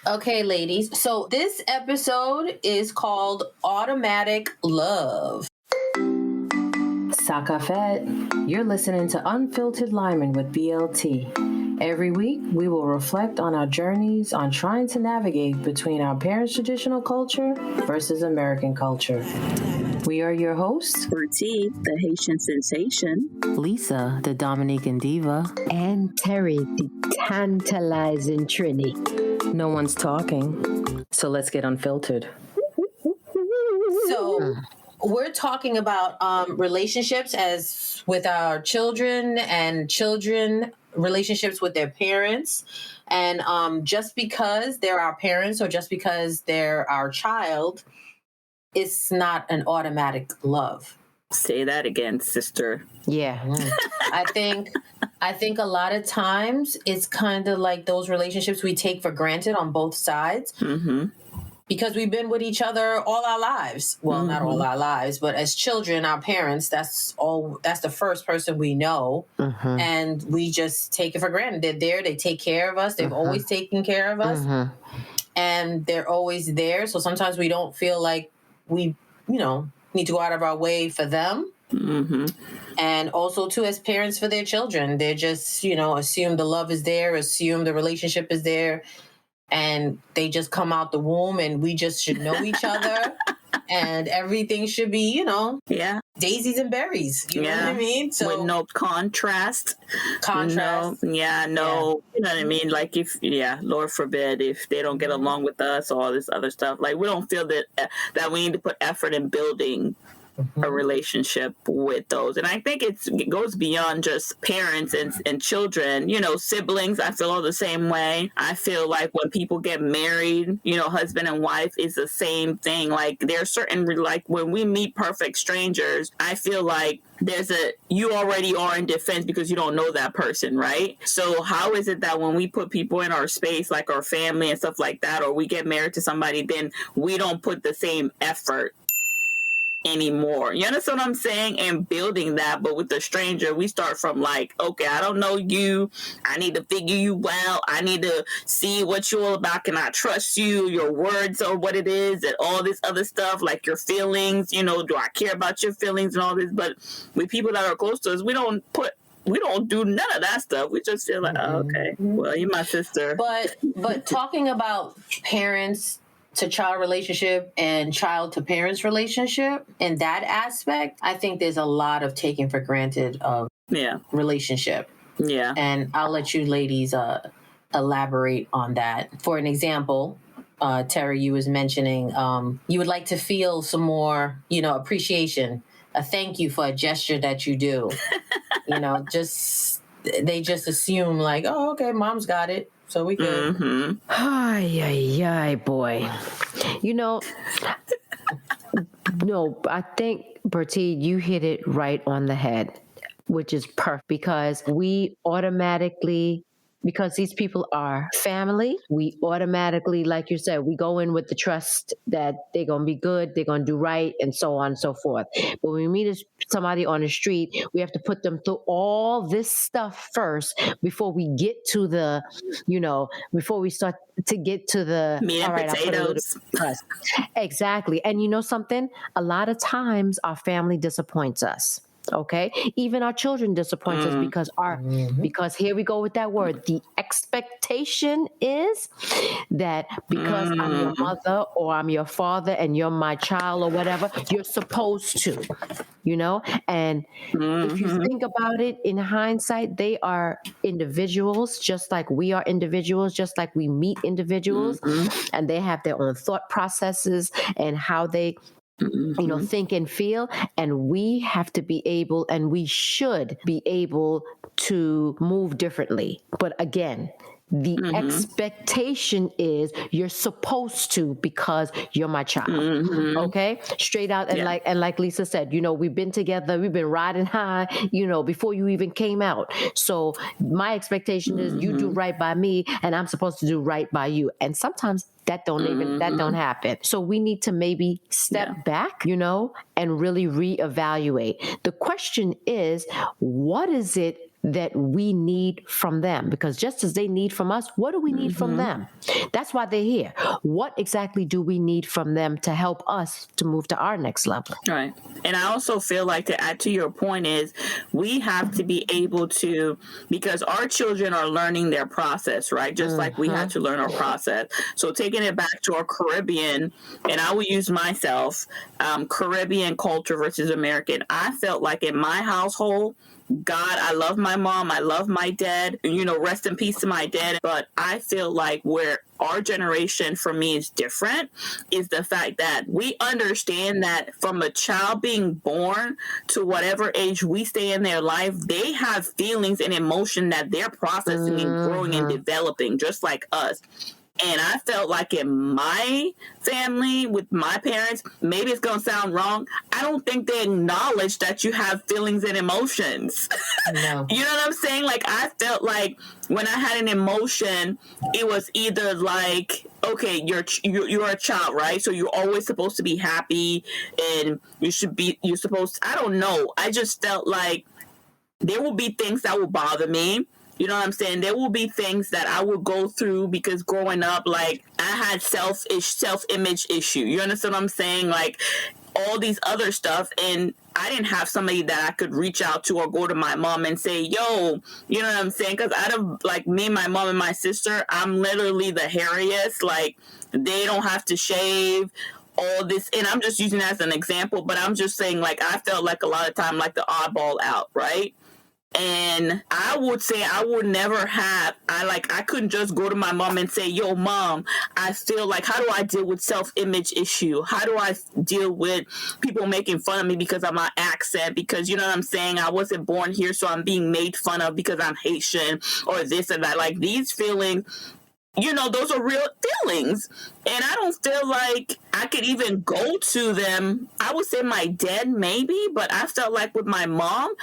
Okay, ladies. So this episode is called Automatic Love. Sakafet, you're listening to Unfiltered Lyman with BLT. Every week, we will reflect on our journeys on trying to navigate between our parents' traditional culture versus American culture. We are your hosts, Bertie, the Haitian sensation, Lisa, the Dominican diva, and Terry, the tantalizing Trini. No one's talking, so let's get unfiltered. So we're talking about relationships as with our children and children relationships with their parents. And just because they're our parents or just because they're our child, it's not an automatic love. Say that again, sister. Yeah. I think a lot of times it's kind of like those relationships we take for granted on both sides. Mm-hmm. Because we've been with each other all our lives. Well, not all our lives, but as children, our parents, that's the first person we know. Mm-hmm. And we just take it for granted. They're there. They take care of us. They've always taken care of us. And they're always there. So sometimes we don't feel like we, need to go out of our way for them. Mm-hmm. And also, too, as parents for their children, they're just, assume the love is there, assume the relationship is there. And they just come out the womb and we just should know each other and everything should be, daisies and berries. You know what I mean? So with no contrast. Contrast. You know what I mean? Like Lord forbid, if they don't get along with us or all this other stuff, like we don't feel that we need to put effort in building a relationship with those. And I think it goes beyond just parents and children, siblings. I feel all the same way. I feel like when people get married, husband and wife is the same thing. Like there's certain, like when we meet perfect strangers, I feel like you already are in defense because you don't know that person, right? So how is it that when we put people in our space, like our family and stuff like that, or we get married to somebody, then we don't put the same effort anymore? You understand what I'm saying? And building that, but with the stranger, we start from like, okay, I don't know you. I need to figure you out. I need to see what you're all about. Can I trust you? Your words or what it is, and all this other stuff, like your feelings. Do I care about your feelings and all this? But with people that are close to us, we don't do none of that stuff. We just feel like, oh, okay, well, you're my sister. But talking about parents to child relationship and child to parents relationship, in that aspect, I think there's a lot of taking for granted of relationship. Yeah. And I'll let you ladies elaborate on that. For an example, Terry, you was mentioning you would like to feel some more, appreciation, a thank you for a gesture that you do. They just assume like, oh, okay, mom's got it, so we good. Mm-hmm. Ay, boy. No, I think, Bertie, you hit it right on the head, which is perfect because because these people are family, we automatically, like you said, we go in with the trust that they're going to be good, they're going to do right, and so on and so forth. But when we meet somebody on the street, we have to put them through all this stuff first before we get to before we start to get to the meat and potatoes. Exactly. And you know something? A lot of times our family disappoints us. Okay, even our children disappoint us because here we go with that word. The expectation is that because I'm your mother or I'm your father and you're my child or whatever, you're supposed to, And if you think about it in hindsight, they are individuals, just like we are individuals, just like we meet individuals, and they have their own thought processes and how they think and feel, and we have to be able, and we should be able to move differently. But again, the expectation is you're supposed to because you're my child. Okay? Straight out. And like Lisa said, we've been together, we've been riding high, before you even came out. So my expectation is you do right by me and I'm supposed to do right by you. And sometimes that don't happen. So we need to maybe step back, and really reevaluate. The question is, what is it that we need from them, because just as they need from us, what do we need from them? That's why they're here. What exactly do we need from them to help us to move to our next level? Right. And I also feel like, to add to your point, is we have to be able to, because our children are learning their process, right? Just like we had to learn our process. So taking it back to our Caribbean, and I will use myself, Caribbean culture versus American. I felt like in my household, God, I love my mom, I love my dad, rest in peace to my dad. But I feel like where our generation for me is different is the fact that we understand that from a child being born to whatever age we stay in their life, they have feelings and emotion that they're processing and growing and developing just like us. And I felt like in my family with my parents, maybe it's going to sound wrong, I don't think they acknowledge that you have feelings and emotions. No. You know what I'm saying? Like, I felt like when I had an emotion, it was either like, okay, you're a child, right? So you're always supposed to be happy, and you're supposed to, I don't know. I just felt like there will be things that will bother me. You know what I'm saying? There will be things that I will go through because growing up, like, I had self-image issue. You understand what I'm saying? Like, all these other stuff, and I didn't have somebody that I could reach out to or go to my mom and say, yo, you know what I'm saying? Because out of, like, me, my mom, and my sister, I'm literally the hairiest. Like, they don't have to shave. All this, and I'm just using it as an example, but I'm just saying, like, I felt like a lot of time like the oddball out, right? And I would say I would never have, I couldn't just go to my mom and say, yo, mom, I feel like, how do I deal with self-image issue? How do I deal with people making fun of me because of my accent? Because, you know what I'm saying? I wasn't born here, so I'm being made fun of because I'm Haitian or this and that. Like, these feelings, those are real feelings. And I don't feel like I could even go to them. I would say my dad maybe, but I felt like with my mom,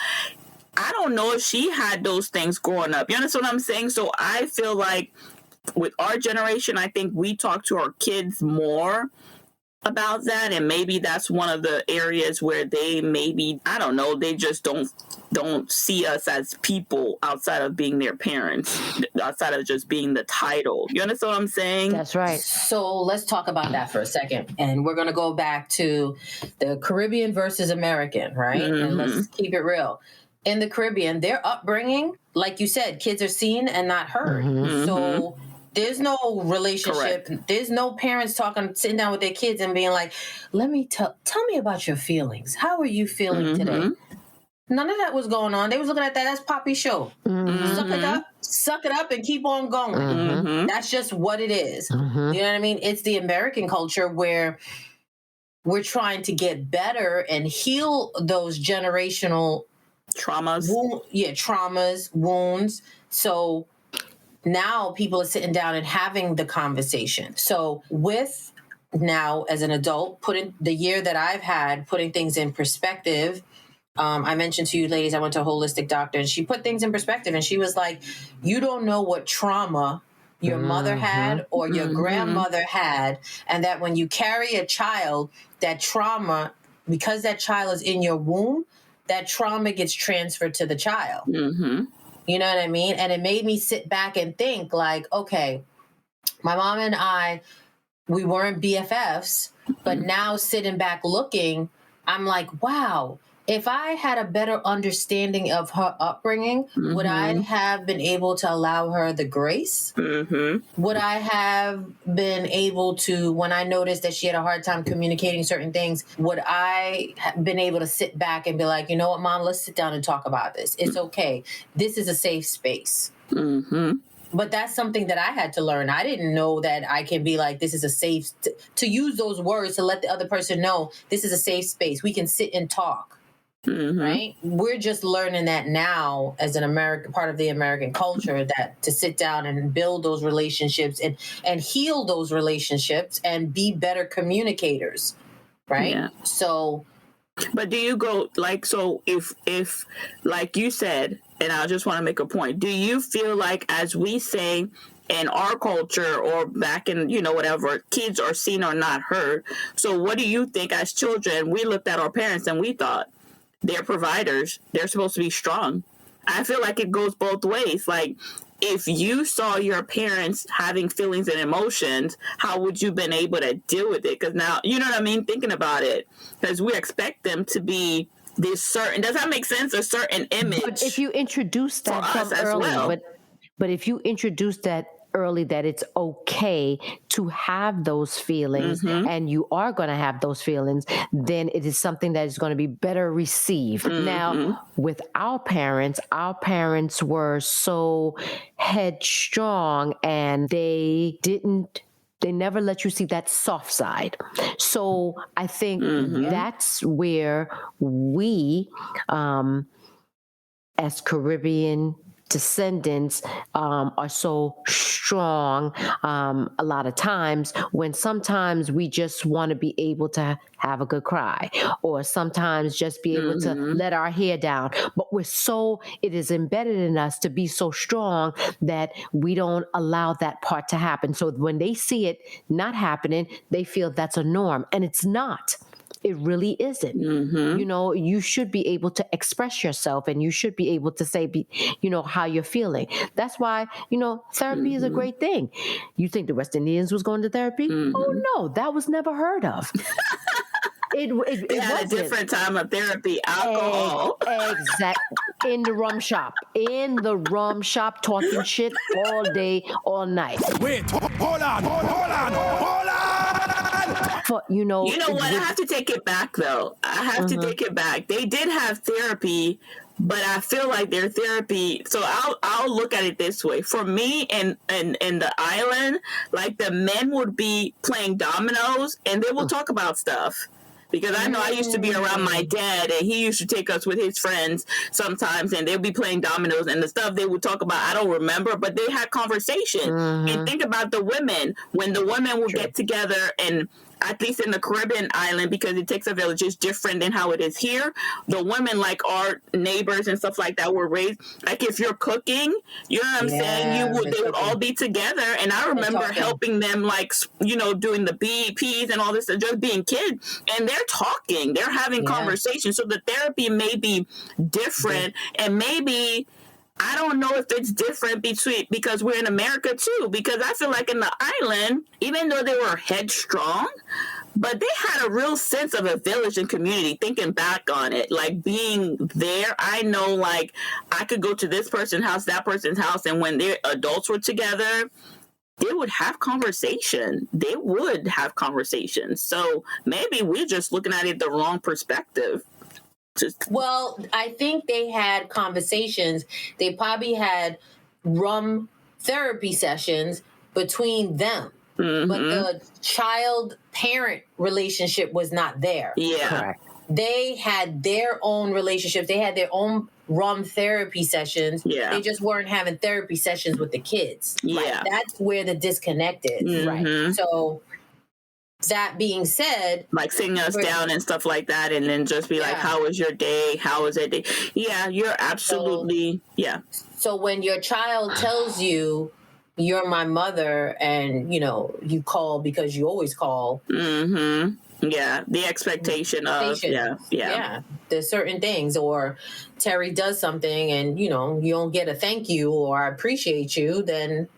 I don't know if she had those things growing up. You understand what I'm saying? So I feel like with our generation, I think we talk to our kids more about that, and maybe that's one of the areas where they maybe, I don't know, they just don't see us as people outside of being their parents, outside of just being the title. You understand what I'm saying? That's right. So let's talk about that for a second. And we're going to go back to the Caribbean versus American, right? And let's keep it real. In the Caribbean, their upbringing, like you said, kids are seen and not heard. So there's no relationship. Correct. There's no parents sitting down with their kids and being like, tell me about your feelings. How are you feeling today? None of that was going on. They was looking at that as Poppy's show. Suck it up and keep on going. That's just what it is. You know what I mean? It's the American culture where we're trying to get better and heal those generational traumas, wounds. So now people are sitting down and having the conversation. So with now as an adult, putting the year that I've had, putting things in perspective. I mentioned to you ladies, I went to a holistic doctor and she put things in perspective and she was like, you don't know what trauma your mother had or your grandmother had. And that when you carry a child, that trauma, because that child is in your womb, that trauma gets transferred to the child. You know what I mean? And it made me sit back and think like, okay, my mom and I, we weren't BFFs, but now sitting back looking, I'm like, wow, if I had a better understanding of her upbringing, would I have been able to allow her the grace? Would I have been able to, when I noticed that she had a hard time communicating certain things, would I have been able to sit back and be like, you know what, Mom, let's sit down and talk about this. It's okay. This is a safe space. But that's something that I had to learn. I didn't know that I can be like, this is a safe, to use those words to let the other person know this is a safe space. We can sit and talk. Right? We're just learning that now as an American part of the American culture, that to sit down and build those relationships and heal those relationships and be better communicators. Right? Yeah. So, but do you go like, so if like you said, and I just want to make a point, do you feel like, as we say in our culture or back in, whatever, kids are seen or not heard? So what do you think as children, we looked at our parents and we thought, they're providers, they're supposed to be strong. I feel like it goes both ways. Like, if you saw your parents having feelings and emotions, how would you been able to deal with it? Because now, you know what I mean? Thinking about it, because we expect them to be this certain, does that make sense? A certain image. But if you introduce that for from us as early, well. but if you introduce that early, that it's okay to have those feelings, and you are going to have those feelings, then it is something that is going to be better received. Now, with our parents were so headstrong, and they never let you see that soft side. So I think that's where we, as Caribbean descendants, are so strong a lot of times, when sometimes we just want to be able to have a good cry, or sometimes just be able to let our hair down. But it is embedded in us to be so strong that we don't allow that part to happen. So when they see it not happening, they feel that's a norm, and it's not. It really isn't. You know, you should be able to express yourself, and you should be able to say, how you're feeling. That's why, therapy is a great thing. You think the West Indians was going to therapy? Oh, no, that was never heard of. They had a different time of therapy, alcohol. Exactly. In the rum shop, talking shit all day, all night. Wait, hold on. You know what? I have to take it back, though. I have to take it back. They did have therapy, but I feel like their therapy. So I'll look at it this way. For me, in the island, like, the men would be playing dominoes, and they will talk about stuff. Because I know I used to be around my dad, and he used to take us with his friends sometimes, and they'll be playing dominoes, and the stuff they would talk about, I don't remember, but they had conversation. And think about the women, when the women would get together, and at least in the Caribbean island, because it takes a village, it's different than how it is here. The women, like our neighbors and stuff like that, were raised, like, if you're cooking, you know what I'm saying? They would all be together. And I remember helping them, like, doing the BEPs and all this, and just being kids. And they're talking, they're having conversations. So the therapy may be different, and maybe, I don't know if it's different because we're in America too, because I feel like in the island, even though they were headstrong, but they had a real sense of a village and community, thinking back on it, like, being there. I know, like, I could go to this person's house, that person's house, and when their adults were together, they would have conversation. They would have conversations. So maybe we're just looking at it the wrong perspective. Well, I think they had conversations. They probably had rum therapy sessions between them. But the child-parent relationship was not there. Yeah. Correct. They had their own relationships. They had their own rum therapy sessions. Yeah. They just weren't having therapy sessions with the kids. Yeah. Like, that's where the disconnect is. Right. So, that being said, like, sitting us down and stuff like that, and then just be like, how was your day? How was it? Yeah, you're absolutely, So when your child tells you, you're my mother, and, you call because you always call. Yeah, the expectation of, there's certain things, or Terry does something and, you don't get a thank you or I appreciate you, then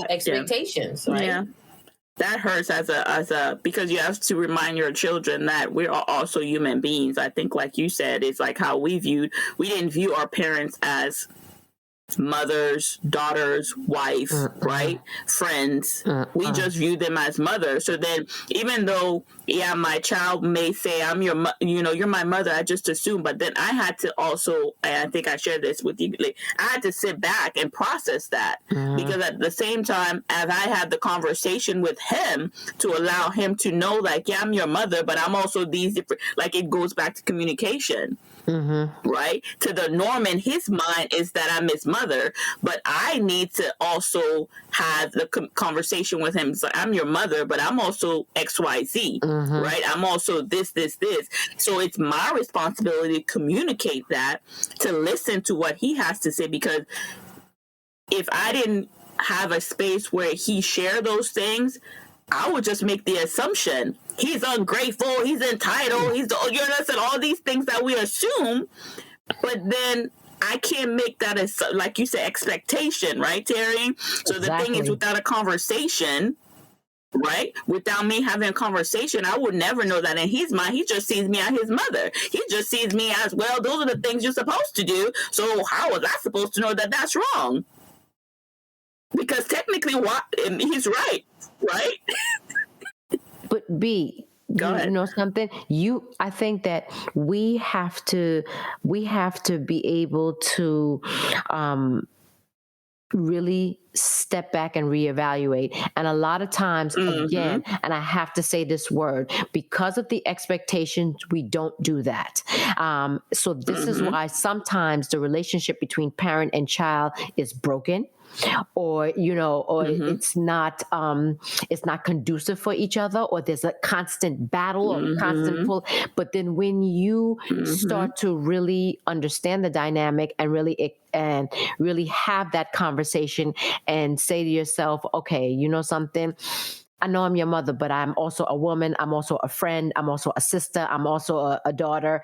expectations, right? Yeah. That hurts as a because you have to remind your children that we're also human beings. I think, like you said, it's like how we didn't view our parents as mothers, daughters, wife, right? Friends. We just view them as mothers. So then, even though, my child may say, I'm you're my mother, I just assume, but then I had to also, and I think I shared this with you, like, I had to sit back and process that, because at the same time, as I had the conversation with him to allow him to know, like, I'm your mother, but I'm also these different, like, it goes back to communication. Right? To the norm in his mind is that I'm his mother, but I need to also have the conversation with him. It's like, I'm your mother, but I'm also XYZ, right? I'm also this. So it's my responsibility to communicate that, to listen to what he has to say, because if I didn't have a space where he shared those things, I would just make the assumption he's ungrateful, he's entitled, all these things that we assume. but then I can't make that as, like you said, expectation, right, Terry? So the thing is, without a conversation, right, without me having a conversation, I would never know that in his mind. He just sees me as his mother. He just sees me as, well, those are the things you're supposed to do. So how was I supposed to know that that's wrong? Because technically, he's right, right? But B, Go ahead. you know something? I think that we have to be able to really step back and reevaluate. And a lot of times, again, and I have to say this word, because of the expectations, we don't do that. So this is why sometimes the relationship between parent and child is broken, or it's not conducive for each other, or there's a constant battle or constant pull. But then when you start to really understand the dynamic and really have that conversation and say to yourself, okay, you know something, I know I'm your mother, but I'm also a woman. I'm also a friend. I'm also a sister. I'm also a daughter,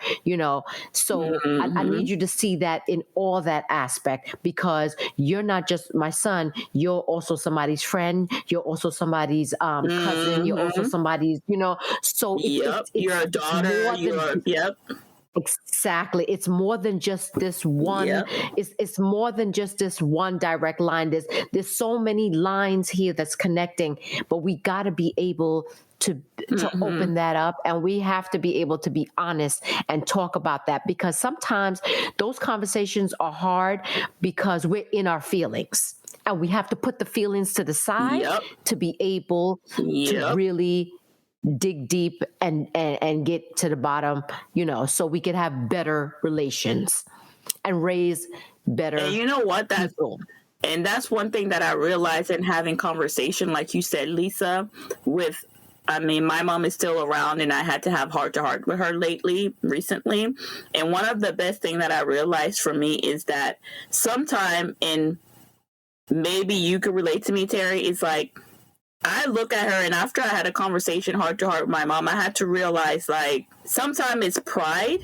So I need you to see that in all that aspect, because you're not just my son. You're also somebody's friend. You're also somebody's cousin. You're also somebody's, so it's you're a daughter. Exactly. It's more than just this one. Yep. It's more than just this one direct line. There's so many lines here that's connecting, but we got to be able to open that up, and we have to be able to be honest and talk about that, because sometimes those conversations are hard because we're in our feelings, and we have to put the feelings to the side to be able to really dig deep and get to the bottom, so we can have better relations and raise better. And you know what? People. And that's one thing that I realized in having conversation, like you said, Lisa, my mom is still around, and I had to have heart-to-heart with her recently. And one of the best thing that I realized for me is that sometime, and maybe you could relate to me, Terry, is like, I look at her, and after I had a conversation heart-to-heart with my mom, I had to realize, like, sometimes it's pride,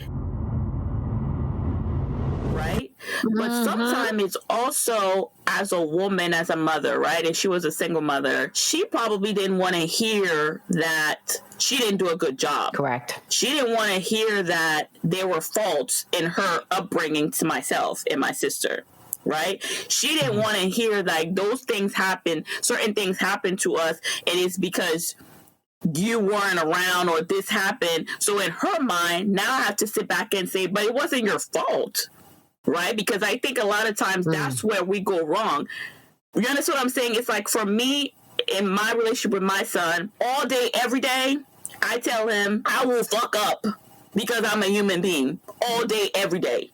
right? But sometimes it's also, as a woman, as a mother, right? And she was a single mother. She probably didn't want to hear that she didn't do a good job. Correct. She didn't want to hear that there were faults in her upbringing to myself and my sister. Right? She didn't want to hear like those things happen, certain things happen to us, and it's because you weren't around or this happened. So in her mind, now I have to sit back and say, but it wasn't your fault, right? Because I think a lot of times that's where we go wrong. You understand what I'm saying? It's like, for me, in my relationship with my son, all day, every day, I tell him I will fuck up because I'm a human being all day, every day.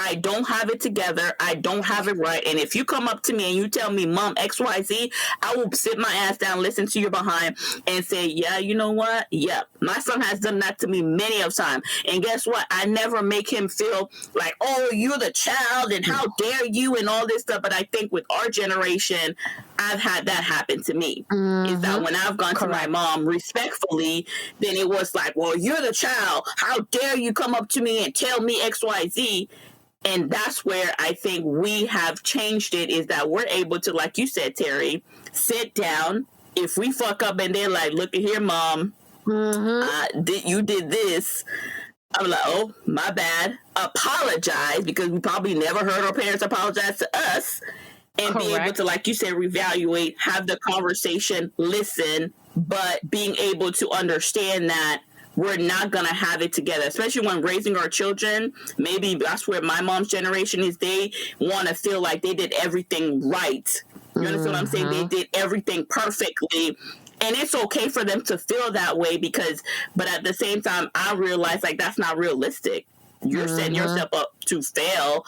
I don't have it together. I don't have it right. And if you come up to me and you tell me, Mom, XYZ, I will sit my ass down, listen to you behind, and say, yeah, you know what? Yeah, my son has done that to me many of times. And guess what? I never make him feel like, oh, you're the child and how dare you and all this stuff. But I think with our generation, I've had that happen to me. Is that when I've gone to my mom respectfully, then it was like, well, you're the child. How dare you come up to me and tell me XYZ? And that's where I think we have changed it, is that we're able to, like you said, Terry, sit down. If we fuck up and they're like, look at here, Mom, you did this. I'm like, oh, my bad. Apologize, because we probably never heard our parents apologize to us. And be able to, like you said, reevaluate, have the conversation, listen, but being able to understand that we're not going to have it together, especially when raising our children. Maybe that's where my mom's generation is. They want to feel like they did everything right. You understand what I'm saying? They did everything perfectly. And it's okay for them to feel that way, but at the same time, I realize like that's not realistic. You're setting yourself up to fail.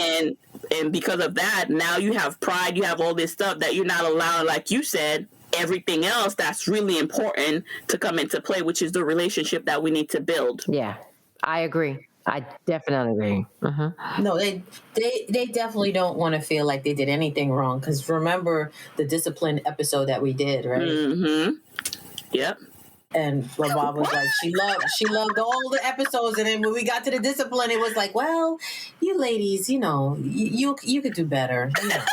And because of that, now you have pride, you have all this stuff that you're not allowing, like you said, everything else that's really important to come into play, which is the relationship that we need to build. Yeah, I agree. I definitely agree. No, they definitely don't want to feel like they did anything wrong. Because remember the discipline episode that we did, right? Yep. And my mom was like, she loved all the episodes, and then when we got to the discipline, it was like, well, you ladies, you know, you could do better. You know.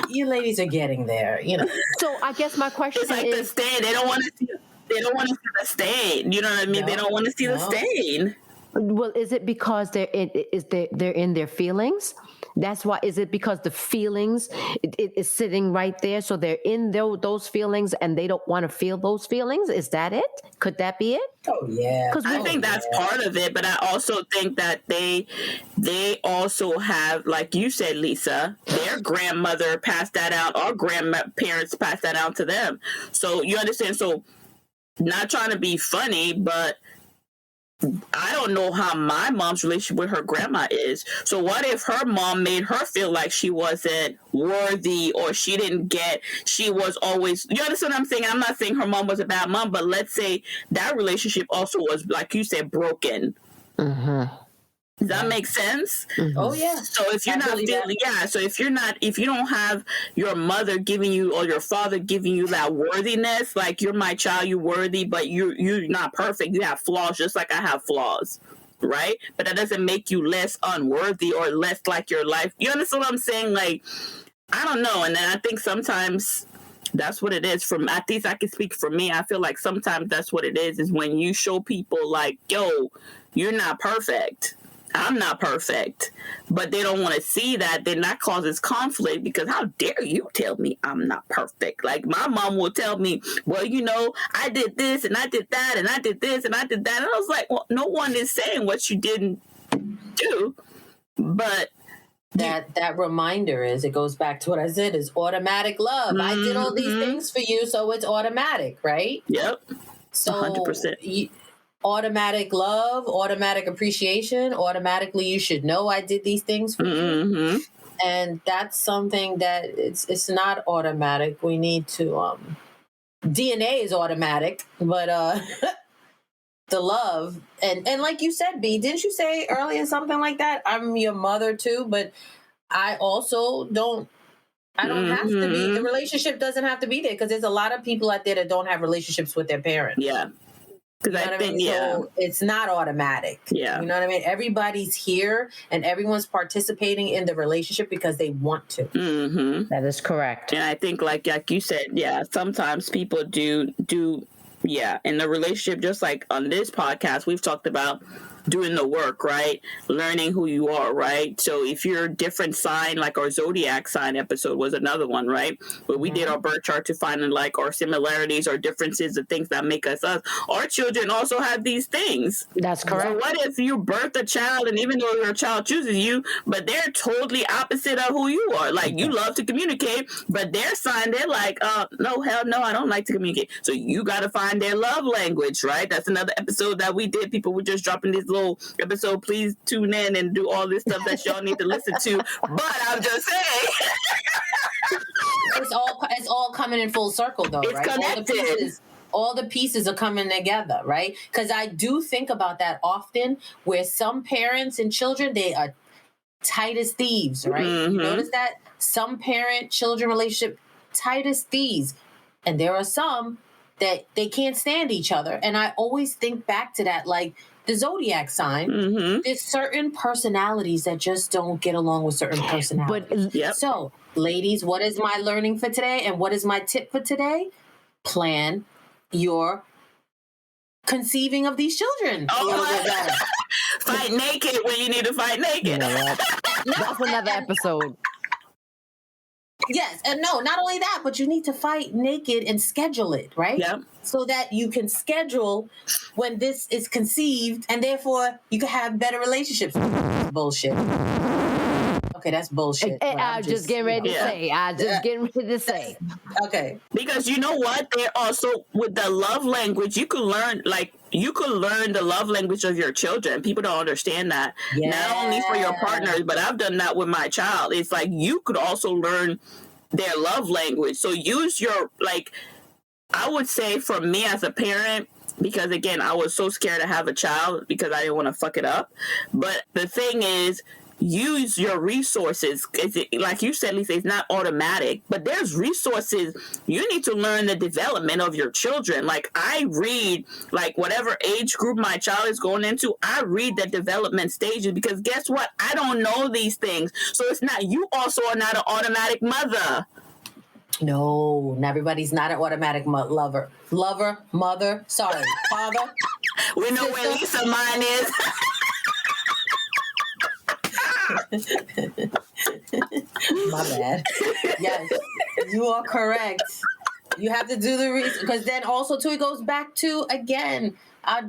You ladies are getting there, you know. So I guess my question it's like is, the stain. They don't want to see. They don't want to see the stain. You know what I mean? They don't want to see the stain. well, is it because they're in their feelings? That's why. Is it because the feelings it is sitting right there, so they're in those feelings, and they don't want to feel those feelings? Is that it? Could that be it? Oh yeah. I think that's part of it, but I also think that they also have, like you said, Lisa, their grandmother passed that out, or grandparents passed that out to them. So you understand? So not trying to be funny, but I don't know how my mom's relationship with her grandma is. So what if her mom made her feel like she wasn't worthy, or she was always, you understand what I'm saying? I'm not saying her mom was a bad mom, but let's say that relationship also was, like you said, broken. Mm-hmm. Does that make sense? Mm-hmm. Oh yeah. So if you're not feeling, so if you don't have your mother giving you, or your father giving you that worthiness, like, you're my child, you're worthy, but you're not perfect. You have flaws, just like I have flaws, right? But that doesn't make you less unworthy or less like your life. You understand what I'm saying? Like, I don't know. And then I think sometimes that's what it is. From, at least I can speak for me. I feel like sometimes that's what it is when you show people like, yo, you're not perfect. I'm not perfect, but they don't want to see that. Then that causes conflict, because how dare you tell me I'm not perfect? Like, my mom will tell me, well, you know, I did this and I did that and I did this and I did that. And I was like, well, no one is saying what you didn't do, but that reminder is, it goes back to what I said, is automatic love. Mm-hmm. I did all these things for you, so it's automatic, right? Yep. So 100%. Automatic love, automatic appreciation, automatically you should know I did these things for you. And that's something that it's not automatic. We need to DNA is automatic, but the love and like you said, B, didn't you say earlier something like that? I'm your mother too, but I also don't have to be, the relationship doesn't have to be there, because there's a lot of people out there that don't have relationships with their parents. Yeah. You know what I mean? So it's not automatic. Yeah. You know what I mean? Everybody's here and everyone's participating in the relationship because they want to. Mm-hmm. That is correct. And I think, like you said, sometimes people do in the relationship, just like on this podcast, we've talked about doing the work, right? Learning who you are, right? So if you're a different sign, like our zodiac sign episode was another one, right? Where we did our birth chart to find like our similarities or differences, the things that make us us. Our children also have these things. That's correct. So what if you birth a child, and even though your child chooses you, but they're totally opposite of who you are? Like, you love to communicate, but their sign, they're like, no, hell no, I don't like to communicate. So you got to find their love language, right? That's another episode that we did. People were just dropping these little episode. Please tune in and do all this stuff that y'all need to listen to. But I'm just saying, it's all coming in full circle, though, it's right? connected. All the pieces are coming together, right? Because I do think about that often, where some parents and children, they are tight as thieves, right? You notice that? Some parent-children relationship, tight as thieves. And there are some that they can't stand each other. And I always think back to that, like the zodiac sign, there's certain personalities that just don't get along with certain personalities. But So, ladies, what is my learning for today? And what is my tip for today? Plan your conceiving of these children. Fight naked when you need to fight naked. You know what? That's another episode. Yes, and no, not only that, but you need to fight naked and schedule it, right? Yep. So that you can schedule when this is conceived, and therefore you can have better relationships. Bullshit. Okay, that's bullshit. I was just getting ready to say. Okay. Because you know what? They're also, with the love language, you could learn the love language of your children. People don't understand that. Yeah. Not only for your partners, but I've done that with my child. It's like you could also learn their love language. So use your, like, I would say for me as a parent, because again, I was so scared to have a child because I didn't want to fuck it up. But the thing is, use your resources. Like you said, Lisa, it's not automatic, but there's resources. You need to learn the development of your children. Like I read, like whatever age group my child is going into, I read the development stages, because guess what? I don't know these things. So it's not, you also are not an automatic mother. No, everybody's not an automatic mother, sorry, father. We know where Lisa mine is. My bad. Yes, you are correct. You have to do the research, because then also too, it goes back to, again, our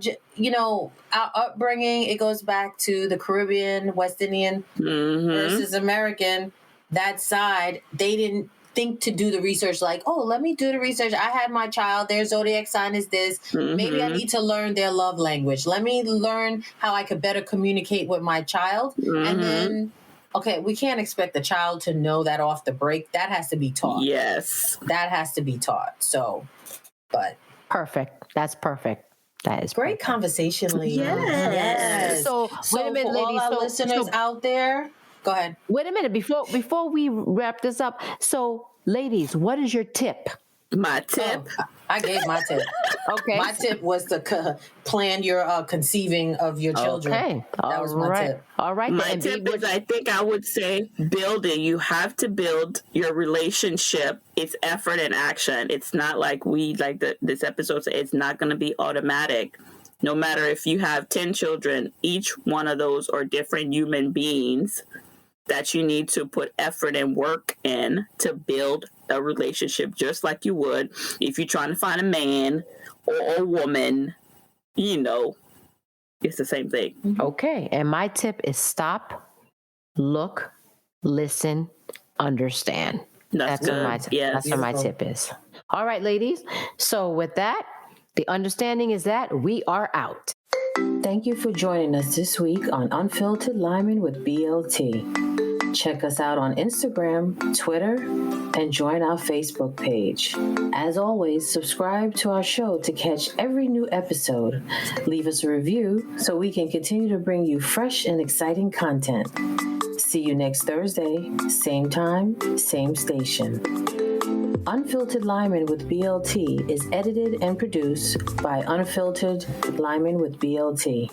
upbringing. It goes back to the Caribbean, West Indian versus American. That side, they didn't think to do the research, like, oh, let me do the research. I had my child, their zodiac sign is this. Maybe I need to learn their love language. Let me learn how I could better communicate with my child. And then, okay, we can't expect the child to know that off the break. That has to be taught. Yes. That has to be taught. So, but. Perfect. That's perfect. That is great perfect. Conversation, ladies. Yes. So wait a minute, for ladies. all our listeners out there, go ahead. Wait a minute. Before we wrap this up. So, ladies, what is your tip? My tip? Oh, I gave my tip. Okay. My tip was to plan your conceiving of your children. Okay. That was my tip. All right. My tip is, I think I would say, build it. You have to build your relationship. It's effort and action. It's not like this episode said, it's not going to be automatic. No matter if you have 10 children, each one of those are different human beings that you need to put effort and work in to build a relationship, just like you would if you're trying to find a man or a woman. It's the same thing. Okay. And my tip is stop, look, listen, understand. That's what my tip. Yes. That's what my tip is. All right, ladies. So with that, the understanding is that we are out. Thank you for joining us this week on Unfiltered Lyman with BLT. Check us out on Instagram, Twitter, and join our Facebook page. As always, subscribe to our show to catch every new episode. Leave us a review so we can continue to bring you fresh and exciting content. See you next Thursday, same time, same station. Unfiltered Lyman with BLT is edited and produced by Unfiltered Lyman with BLT.